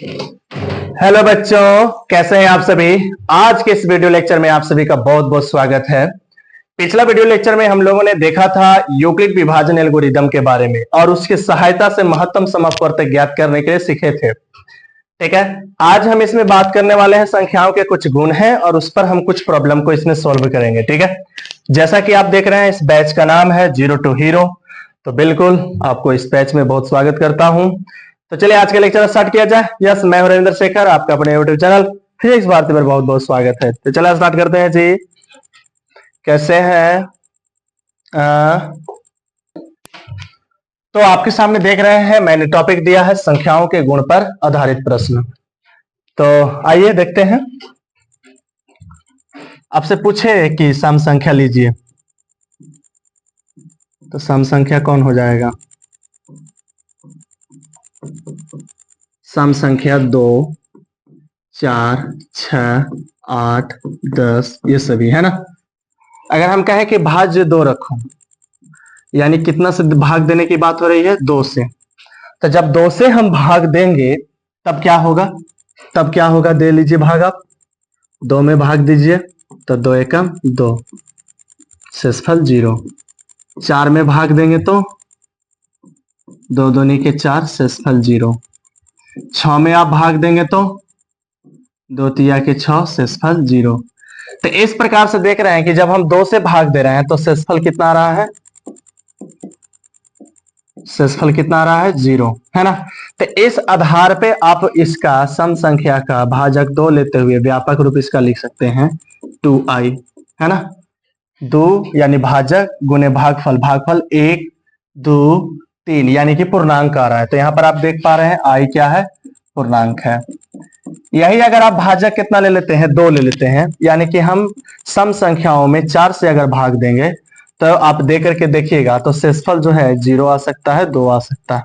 Hello बच्चों, कैसे हैं आप सभी। आज के इस वीडियो लेक्चर में आप सभी का बहुत बहुत स्वागत है। पिछला वीडियो लेक्चर में हम लोगों ने देखा था यूक्लिड विभाजन एल्गोरिदम के बारे में और उसकी सहायता से महत्तम समापवर्तक ज्ञात करने के लिए सीखे थे। ठीक है, आज हम इसमें बात करने वाले हैं संख्याओं के कुछ गुण हैं और उस पर हम कुछ प्रॉब्लम को इसमें सॉल्व करेंगे। ठीक है, जैसा कि आप देख रहे हैं इस बैच का नाम है जीरो टू हीरो, तो बिल्कुल आपको इस बैच में बहुत स्वागत करता हूं। तो चलिए आज का लेक्चर स्टार्ट किया जाए। यस, मैं हूं रविंद्र शेखर, आपका अपने यूट्यूब चैनल फिजिक्स भारती पर बहुत बहुत स्वागत है। तो चलिए स्टार्ट करते हैं जी। कैसे हैं तो आपके सामने देख रहे हैं मैंने टॉपिक दिया है संख्याओं के गुण पर आधारित प्रश्न। तो आइए देखते हैं। आपसे पूछे कि सम संख्या लीजिए, तो सम संख्या कौन हो जाएगा? सम संख्या 2, 4, 6, 8, 10 ये सभी है ना। अगर हम कहें कि भाज्य 2 रखो, यानी कितना से भाग देने की बात हो रही है? 2 से। तो जब 2 से हम भाग देंगे तब क्या होगा? दे लीजिए भाग, आप 2 में भाग दीजिए तो 2 एकम 2, शेषफल 0। 4 में भाग देंगे तो 2 दूनी के 4, शेषफल 0। 6 में आप भाग देंगे तो 2 तिया के 6, शेषफल 0। तो इस प्रकार से देख रहे हैं कि जब हम 2 से भाग दे रहे हैं तो शेषफल कितना आ रहा है? शेषफल कितना आ रहा है? 0, है ना। तो इस आधार पे आप इसका सम संख्या का भाजक 2 लेते हुए व्यापक रूप इसका लिख सकते हैं 2i, है ना। 2 यानी भाजक गुने भागफल, भागफल 1, 2, 3 यानी कि पूर्णांक आ रहा है। तो यहां पर आप देख पा रहे हैं i क्या है? पूर्णांक है। यही अगर आप भाजक कितना ले लेते हैं? 2 ले लेते हैं, यानी कि हम सम संख्याओं में 4 से अगर भाग देंगे तो आप दे करके देखिएगा तो शेषफल जो है 0 आ सकता है, 2 आ सकता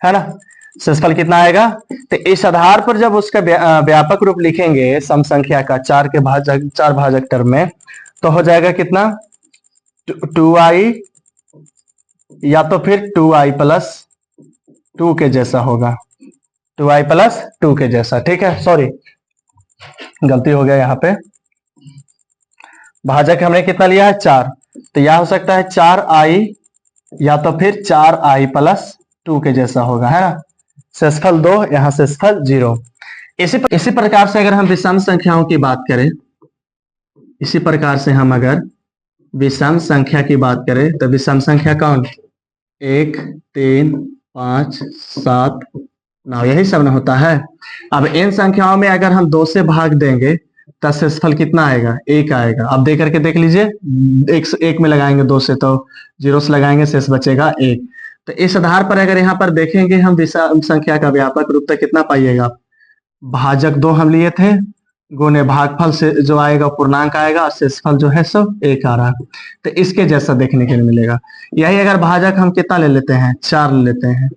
है ना। शेषफल कितना आएगा? तो इस आधार पर जब उसका व्यापक रूप लिखेंगे सम संख्या का 4 के भाजक, 4 भाजक टर्म में, तो हो जाएगा कितना? 2i या तो फिर 2i प्लस 2 के जैसा होगा, 2i प्लस 2 के जैसा। ठीक है, सॉरी गलती हो गया यहाँ पे। भाजक हमने कितना लिया है? 4, तो यह हो सकता है 4i या तो फिर 4i प्लस 2 के जैसा होगा, है ना। शेषफल 2, यहां शेषफल 0। इसी प्रकार से अगर हम विषम संख्याओं की बात करें, इसी प्रकार से हम अगर विषम संख्या की बात करें तो विषम संख्या कौन? 1, 3, 5, 7, 9 यही सब ना होता है। अब इन संख्याओं में अगर हम 2 से भाग देंगे तो शेषफल कितना आएगा? 1 आएगा। अब दे करके देख लीजिए, 1 में लगाएंगे 2 से तो 0 से लगाएंगे, शेष बचेगा 1। तो इस आधार पर अगर यहाँ पर देखेंगे हम विषम संख्या का व्यापक रूप तो कितना पाइएगा? भाजक 2 हम लिए थे, गुने भागफल से जो आएगा पूर्णांक आएगा और शेषफल जो है सब 1 आ रहा है। तो इसके जैसा देखने के लिए मिलेगा। यही अगर भाजक हम कितना ले लेते हैं? 4 ले लेते हैं।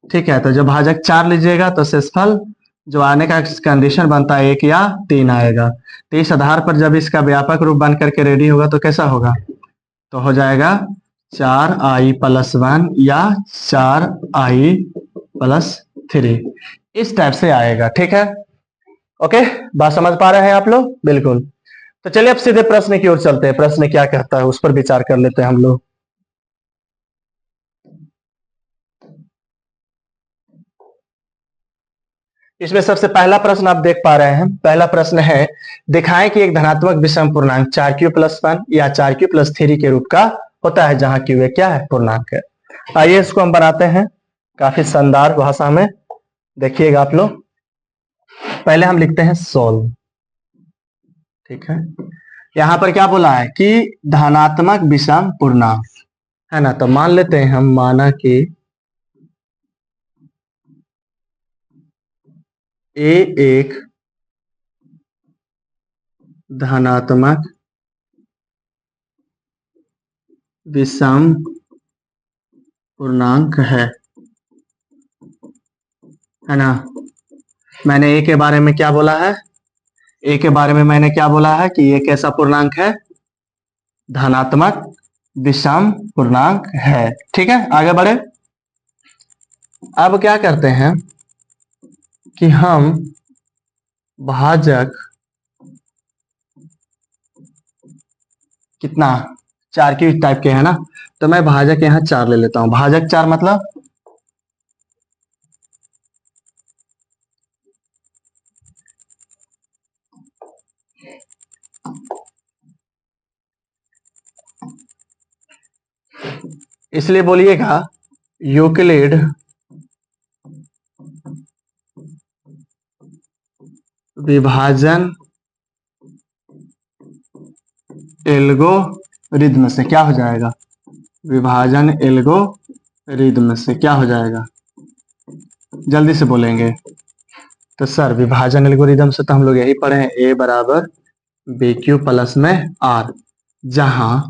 ठीक है, तो जब भाजक 4 लीजिएगा तो शेषफल जो आने का कंडीशन बनता है 1 या 3 आएगा। तो इस आधार पर जब इसका व्यापक रूप बन करके रेडी होगा तो कैसा होगा? तो हो जाएगा 4i प्लस 1 या 4i प्लस 3, इस टाइप से आएगा। ठीक है, ओके, बात समझ पा रहे हैं आप लोग? बिल्कुल। तो चलिए अब सीधे प्रश्न की ओर चलते हैं। प्रश्न क्या कहता है उस पर विचार कर लेते हैं हम लोग। इसमें सबसे पहला प्रश्न आप देख पा रहे हैं। पहला प्रश्न है, दिखाएं कि एक धनात्मक विषम पूर्णांक 4q प्लस 1 या 4q प्लस 3 के रूप का होता है जहां q एक क्या है? पूर्णांक है। आइए इसको हम बनाते हैं काफी शानदार भाषा में, देखिएगा आप लोग। पहले हम लिखते हैं सोल्व। ठीक है, यहां पर क्या बोला है कि धनात्मक विषम पूर्णांक, है ना। तो मान लेते हैं हम, माना कि ए एक धनात्मक विषम पूर्णांक है ना। मैंने ए के बारे में क्या बोला है? ए के बारे में मैंने क्या बोला है कि ये कैसा पूर्णांक है? धनात्मक विषम पूर्णांक है। ठीक है, आगे बढ़े। अब क्या करते हैं, कि हम भाजक कितना 4 की टाइप के है ना, तो मैं भाजक यहाँ 4 ले लेता हूं। भाजक 4 मतलब इसलिए बोलिएगा यूक्लिड विभाजन एल्गोरिथम से क्या हो जाएगा, विभाजन एल्गोरिथम से क्या हो जाएगा, जल्दी से बोलेंगे। तो सर विभाजन एल्गोरिथम से तो हम लोग यही पढ़े हैं, ए बराबर बी क्यू प्लस में आर, जहां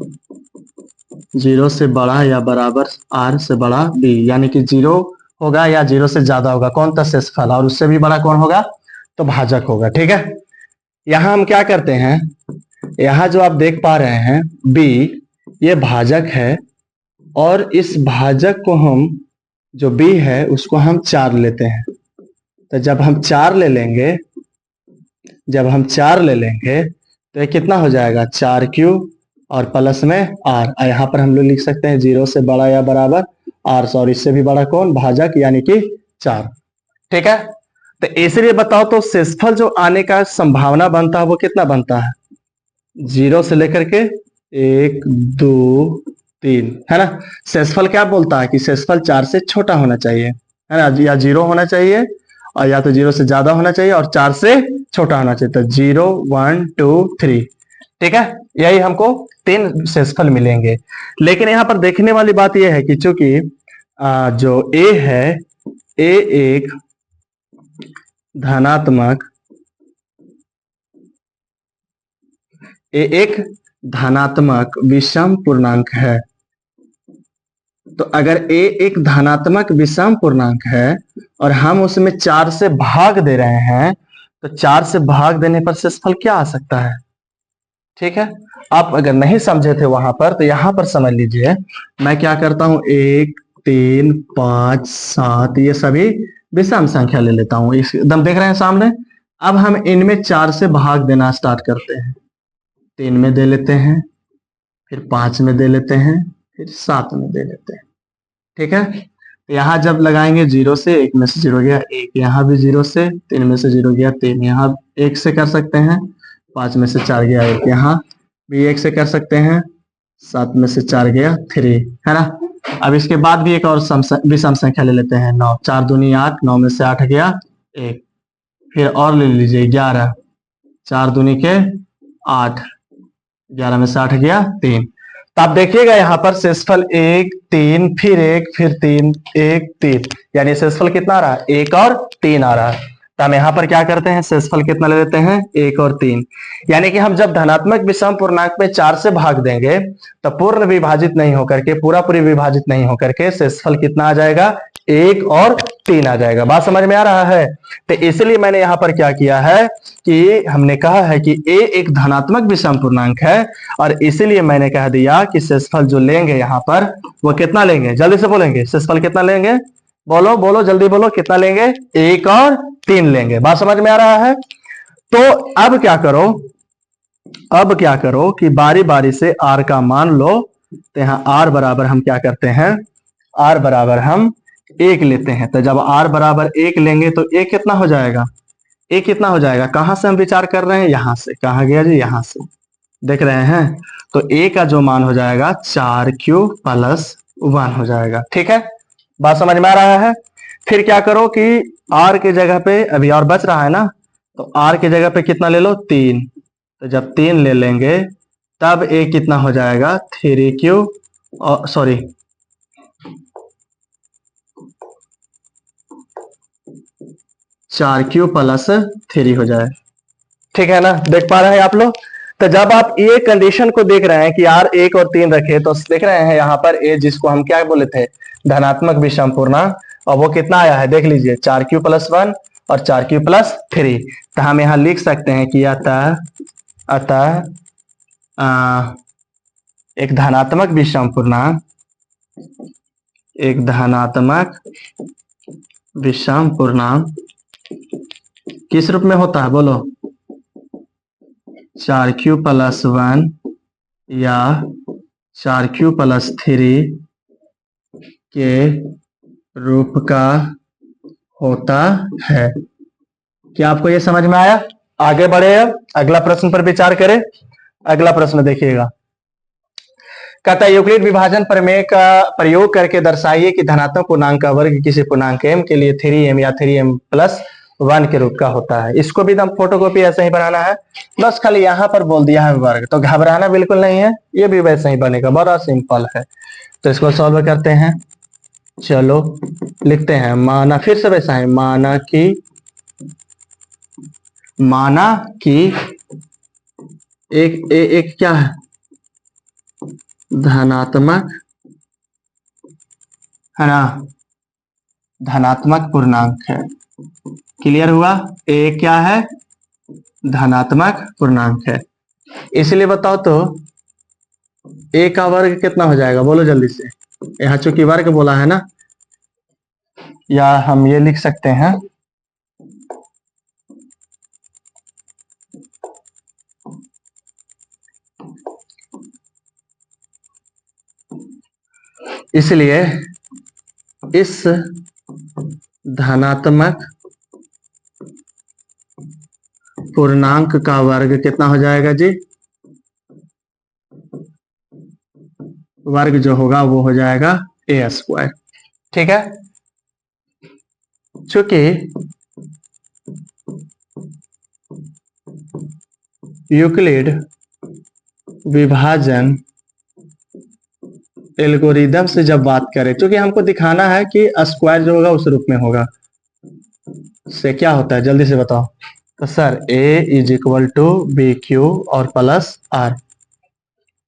0 से बड़ा या बराबर आर से बड़ा बी, यानी कि 0 होगा या 0 से ज्यादा होगा कौन, तो शेषफल, और उससे भी बड़ा कौन होगा, तो भाजक होगा। ठीक है, यहां हम क्या करते हैं, यहां जो आप देख पा रहे हैं b, ये भाजक है, और इस भाजक को हम, जो b है उसको हम 4 लेते हैं। तो जब हम 4 ले लेंगे, तो ये कितना हो जाएगा, 4q और प्लस में r, और यहाँ पर हम लोग लिख सकते हैं 0 से बड़ा या बराबर r, और इससे भी बड़ा कौन, भाजक, यानी कि 4। ठीक है, तो इसलिए बताओ तो शेषफल जो आने का संभावना बनता है वो कितना बनता है, 0 से लेकर के 1 2 3, है ना। शेषफल क्या बोलता है कि शेषफल 4 से छोटा होना चाहिए, है ना, या 0 होना चाहिए, और या तो 0 से ज्यादा होना चाहिए और 4 से छोटा होना चाहिए। तो 0 1 2 3, ठीक है, यही हमको 3 शेषफल मिलेंगे। लेकिन यहाँ पर देखने वाली बात यह है कि चूंकि जो a है, a एक धनात्मक, विषम पूर्णांक है। तो अगर a एक धनात्मक विषम पूर्णांक है और हम उसमें 4 से भाग दे रहे हैं, तो 4 से भाग देने पर शेषफल क्या आ सकता है। ठीक है, आप अगर नहीं समझे थे वहां पर तो यहां पर समझ लीजिए। मैं क्या करता हूं, 1 3 5 7 ये सभी विषम संख्या ले लेता हूं, एकदम देख रहे हैं सामने। अब हम इनमें 4 से भाग देना स्टार्ट करते हैं। 3 में दे लेते हैं, फिर 5 में दे लेते हैं, फिर 7 में दे लेते हैं। ठीक है, तो यहाँ जब लगाएंगे 0 से, 1 में से 0 गया 1, यहाँ भी 0 से, 3 में से 0 गया 3, यहाँ 1 से कर सकते हैं, 5 में से 4 गया 1, यहाँ भी 1 से कर सकते हैं, 7 में से 4 गया 3, है ना। अब इसके बाद भी एक और विषम संख्या ले लेते हैं, 9, 4 दूनी 8, 9 में से 8 गया 1, फिर और ले लीजिए 11, 4 दूनी के 8, 11 में से 8 गया 3। तो आप देखिएगा यहाँ पर शेषफल 1 3 फिर 1 फिर 3 1 3, यानी शेषफल कितना आ रहा है, 1 और 3 आ रहा है। तो हम यहाँ पर क्या करते हैं, शेषफल कितना ले लेते हैं, 1 और 3, यानी कि हम जब धनात्मक विषम पूर्णांक में 4 से भाग देंगे तो पूर्ण विभाजित नहीं होकर के, पूरा पूरी विभाजित नहीं होकर के शेषफल कितना आ जाएगा, 1 और 3 आ जाएगा। बात समझ में आ रहा है। तो इसलिए मैंने यहाँ पर क्या किया है कि हमने कहा है कि a एक धनात्मक विषम पूर्णांक है, और इसीलिए मैंने कह दिया कि शेषफल जो लेंगे यहाँ पर वो कितना लेंगे, जल्दी से बोलेंगे, शेषफल कितना लेंगे, बोलो बोलो जल्दी बोलो, कितना लेंगे, 1 और 3 लेंगे। बात समझ में आ रहा है। तो अब क्या करो कि बारी बारी से r का मान लो। तो यहाँ r बराबर हम क्या करते हैं, r बराबर हम 1 लेते हैं। तो जब r बराबर 1 लेंगे तो a कितना हो जाएगा, a कितना हो जाएगा, कहां से हम विचार कर रहे हैं, यहां से, कहां गया जी, यहां से देख रहे हैं। तो a का जो मान हो जाएगा 4q प्लस 1 हो जाएगा। ठीक है, बात समझ में आ रहा है। फिर क्या करो कि r की जगह पे अभी और बच रहा है ना, तो r की जगह पे कितना ले लो, 3। तो जब 3 ले लेंगे तब a कितना हो जाएगा, 3q, सॉरी 4q प्लस 3 हो जाए। ठीक है ना, देख पा रहे हैं आप लोग। तो जब आप ये कंडीशन को देख रहे हैं कि r 1 और 3 रखे, तो देख रहे हैं यहाँ पर a जिसको हम क्या बोले थे, धनात्मक विषम पूर्णांक, और वो कितना आया है देख लीजिए, 4q प्लस 1 और 4q प्लस 3। तो हम यहाँ लिख सकते हैं कि अतः एक धनात्मक विषम पूर्णांक, किस रूप में होता है बोलो? 4q+1 या 4q+3 के रूप का होता है। क्या आपको ये समझ में आया? आगे बढ़े, अब अगला प्रश्न पर विचार करें। अगला प्रश्न देखिएगा, कहता है यूक्लिड विभाजन प्रमेय का प्रयोग करके दर्शाइए कि धनात्मक पूर्णांक का वर्ग किसी पूर्णांक m के लिए 3m या 3m+1 के रूप का होता है। इसको भी एकदम फोटोकॉपी ऐसे ही बनाना है, बस खाली यहाँ पर बोल दिया है वर्ग, तो घबराना बिल्कुल नहीं है, ये भी वैसे ही बनेगा, बड़ा सिंपल है। तो इसको सॉल्व करते हैं। चलो लिखते हैं, माना, फिर से वैसा है, माना कि एक क्या है, धनात्मक है ना, धनात्मक पूर्णांक है। क्लियर हुआ? ए क्या है? धनात्मक पूर्णांक है। इसलिए बताओ तो ए का वर्ग कितना हो जाएगा, बोलो जल्दी से। यहाँ चूंकि वर्ग बोला है ना, या हम ये लिख सकते हैं, इसलिए इस धनात्मक पूर्णांक का वर्ग कितना हो जाएगा जी? वर्ग जो होगा वो हो जाएगा a²। ठीक है, चूंकि यूक्लिड विभाजन एल्गोरिदम से जब बात करें, क्योंकि हमको दिखाना है कि स्क्वायर जो होगा उस रूप में होगा, से क्या होता है जल्दी से बताओ। तो सर a = bq और +r।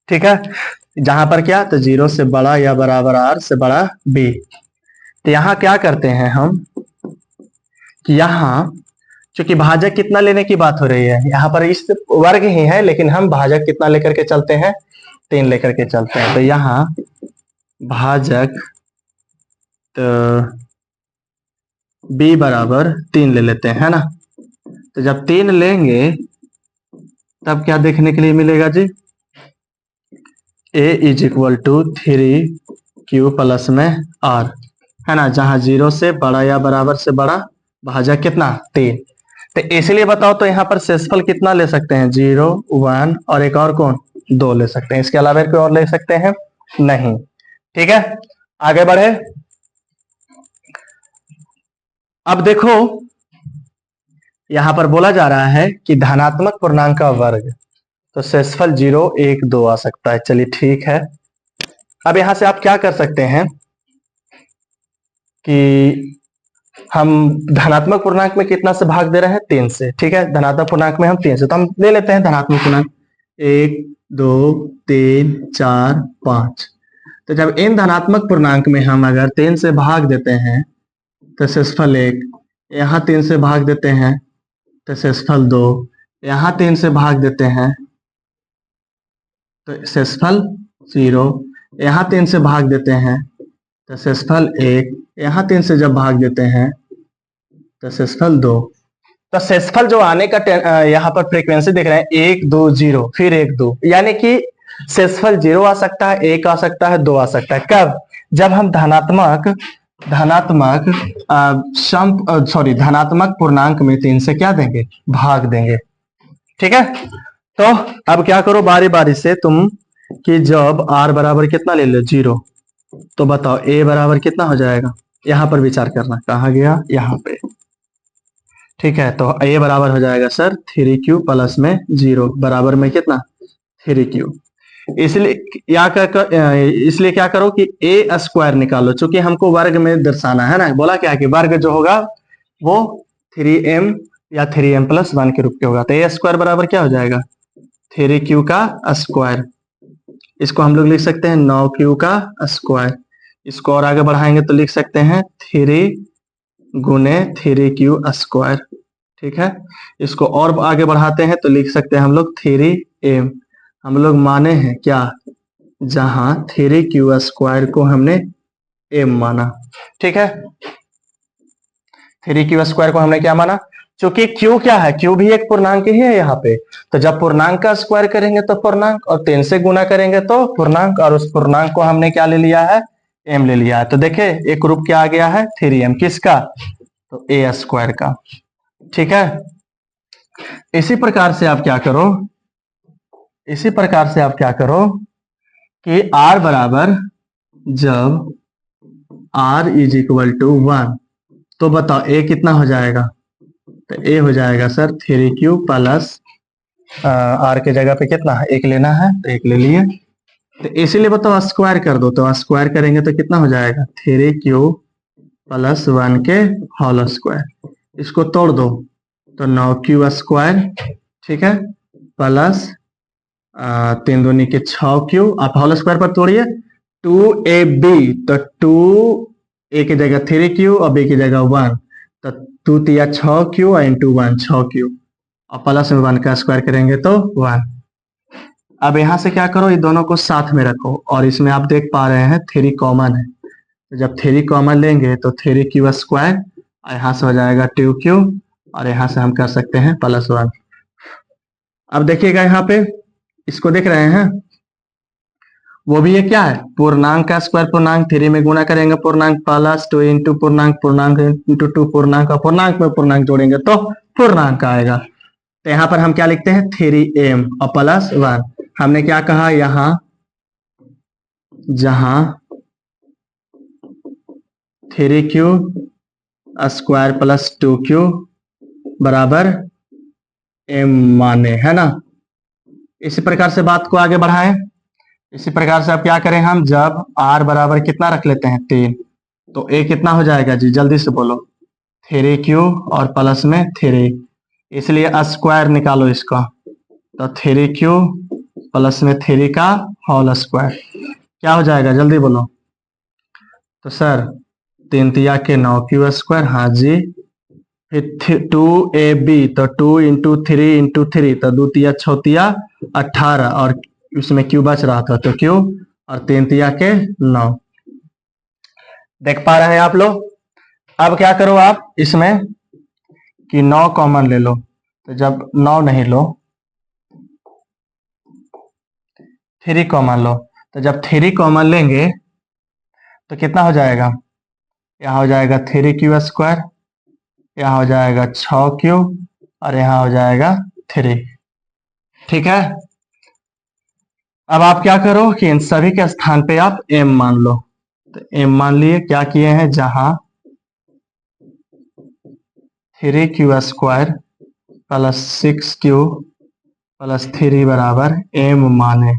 ठीक है, जहां पर क्या, तो 0 से बड़ा या बराबर r से बड़ा b। तो यहाँ क्या करते हैं हम कि यहाँ चूंकि भाजक कितना लेने की बात हो रही है, यहाँ पर इस वर्ग ही है, लेकिन हम भाजक कितना लेकर के चलते हैं, 3 लेकर के चलते हैं। तो यहाँ भाजक तो b बराबर 3 ले लेते हैं, है ना। तो जब 3 लेंगे तब क्या देखने के लिए मिलेगा जी, a = 3q प्लस में r, है ना, जहां 0 से बड़ा या बराबर से बड़ा भाजक कितना, 3। तो इसलिए बताओ तो यहाँ पर शेषफल कितना ले सकते हैं, 0, 1 और एक और कौन, 2 ले सकते हैं। इसके अलावा कोई और ले सकते हैं नहीं। ठीक है, आगे बढ़े। अब देखो यहां पर बोला जा रहा है कि धनात्मक पूर्णांक का वर्ग, तो शेषफल 0, 1, 2 आ सकता है। चलिए ठीक है, अब यहां से आप क्या कर सकते हैं कि हम धनात्मक पूर्णांक में कितना से भाग दे रहे हैं, 3 से। ठीक है, धनात्मक पूर्णांक में हम 3 से, तो हम ले लेते हैं धनात्मक पूर्णांक 1, 2, 3, 4, 5। तो जब इन धनात्मक पूर्णांक में हम अगर 3 से भाग देते हैं तो शेषफल 1, यहाँ 3 से भाग देते हैं तो शेषफल 2, यहाँ 3 से भाग देते हैं तो शेषफल 0, यहाँ 3 से भाग देते हैं तो शेषफल 1, यहाँ 3 से जब भाग देते हैं तो शेषफल 2। तो शेषफल जो आने का यहाँ पर फ्रीक्वेंसी देख रहे हैं, 1, 2, 0, फिर 1, 2, यानी कि शेषफल 0 आ सकता है, 1 आ सकता है, 2 आ सकता है। कब? जब हम धनात्मक पूर्णांक में 3 से क्या देंगे, भाग देंगे। ठीक है, तो अब क्या करो बारी बारी से तुम, कि जब r बराबर कितना ले लो, 0, तो बताओ a बराबर कितना हो जाएगा, यहां पर विचार करना, कहाँ गया, यहाँ पे। ठीक है, तो a बराबर हो जाएगा सर 3q प्लस में 0 बराबर में कितना, 3q। इसलिए क्या करो कि a² निकालो, चूंकि हमको वर्ग में दर्शाना है ना। बोला क्या कि वर्ग जो होगा वो 3m या 3m+1 के रूप के होगा। तो a² बराबर क्या हो जाएगा, 3q का स्क्वायर। इसको हम लोग लिख सकते हैं 9q का स्क्वायर। इसको और आगे बढ़ाएंगे तो लिख सकते हैं 3 गुने 3q²। ठीक है, इसको और आगे बढ़ाते हैं तो लिख सकते हैं हम लोग 3m। हम लोग माने हैं क्या, जहां 3q² को हमने m माना। ठीक है, 3q² को हमने क्या माना, क्योंकि क्यू क्या है, क्यू भी एक पूर्णांक ही है यहाँ पे। तो जब पूर्णांक का स्क्वायर करेंगे तो पूर्णांक, और 3 से गुना करेंगे तो पूर्णांक, और उस पूर्णांक को हमने क्या ले लिया है, m ले लिया है। तो देखे एक रूप क्या आ गया है, 3m, किसका, तो a स्क्वायर का। ठीक है, इसी प्रकार से आप क्या करो, इसी प्रकार से आप क्या करो कि r बराबर, जब r इज इक्वल टू 1, तो बताओ a कितना हो जाएगा, तो a हो जाएगा सर 3q प्लस r के जगह पे कितना है, 1 लेना है तो 1 ले लिए। तो इसीलिए बताओ स्क्वायर कर दो, तो स्क्वायर करेंगे तो कितना हो जाएगा, 3q प्लस 1 के होल स्क्वायर। इसको तोड़ दो तो 9q स्क्वायर, ठीक है, प्लस 3 दूनी के 6q, आप होल स्क्वायर पर तोड़िए, 2ab, तो 2a की जगह 3q और b की जगह 1, तो 2 तिया 6q और इंटू 1 6q, और प्लस में 1 का स्क्वायर करेंगे तो 1। अब यहां से क्या करो, ये दोनों को साथ में रखो, और इसमें आप देख पा रहे हैं 3 कॉमन है, तो जब 3 कॉमन लेंगे तो 3q स्क्वायर, और यहाँ से हो जाएगा 2q, और यहाँ से हम कर सकते हैं प्लस 1। अब देखिएगा यहाँ पे, इसको देख रहे हैं, वो भी ये क्या है, पूर्णांक का स्क्वायर, पूर्णांक 3 में गुणा करेंगे पूर्णांक, प्लस 2 इंटू पूर्णांक, पूर्णांक इंटू 2 पूर्णांक, और पूर्णांक में पूर्णांक जोड़ेंगे तो पूर्णांक आएगा। तो यहाँ पर हम क्या लिखते हैं, 3m और प्लस 1। हमने क्या कहा, यहाँ जहां 3q स्क्वायर प्लस 2q बराबर m माने, है ना। इसी प्रकार से बात को आगे बढ़ाएं। इसी प्रकार से अब क्या करें हम, जब r बराबर कितना रख लेते हैं 3, तो a कितना हो जाएगा जी, जल्दी से बोलो, 3q और प्लस में 3, इसलिए स्क्वायर निकालो इसका, तो 3q प्लस में 3 का होल स्क्वायर क्या हो जाएगा, जल्दी बोलो। तो सर 3 तिया के 9q स्क्वायर, हाँ जी, फिर 2ab, तो 2 इंटू 3 इंटू 3, तो 2 तिया 6 तिया 18, और उसमें क्यू बच रहा था तो क्यू, और 3 तिया के 9। देख पा रहे हैं आप लोग। अब क्या करो आप इसमें कि 9 कॉमन ले लो, तो जब 9 नहीं लो, 3 कॉमन लो, तो जब 3 कॉमन लेंगे तो कितना हो जाएगा, यहाँ हो जाएगा 3q स्क्वायर, यहाँ हो जाएगा 6q, और यहाँ हो जाएगा 3। ठीक है, अब आप क्या करो कि इन सभी के स्थान पे आप m मान लो, तो m मान लिए, क्या किए हैं, जहां 3q square plus 6q plus 3 बराबर m माने,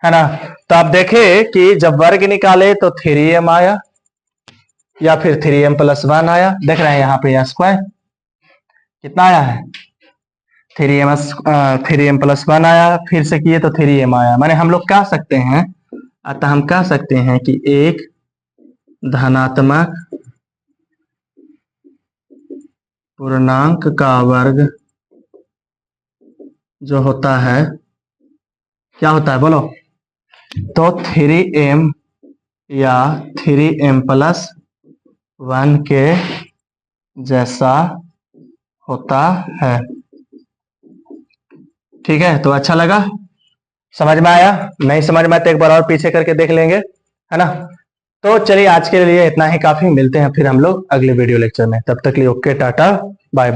है ना। तो आप देखें कि जब वर्ग निकाले तो 3m आया, या फिर 3m प्लस 1 आया। देख रहे हैं यहाँ पे स्क्वायर कितना आया है, 3m प्लस 1 आया, फिर से किए तो 3m आया। माने हम लोग कह सकते हैं, अतः हम कह सकते हैं कि एक धनात्मक पूर्णांक का वर्ग जो होता है, क्या होता है बोलो, तो 3m या 3m प्लस 1 के जैसा होता है। ठीक है, तो अच्छा लगा, समझ में आया, नहीं समझ में आया तो एक बार और पीछे करके देख लेंगे, है ना। तो चलिए आज के लिए इतना ही काफी, मिलते हैं फिर हम लोग अगले वीडियो लेक्चर में, तब तक लिए ओके, टाटा बाय बाय।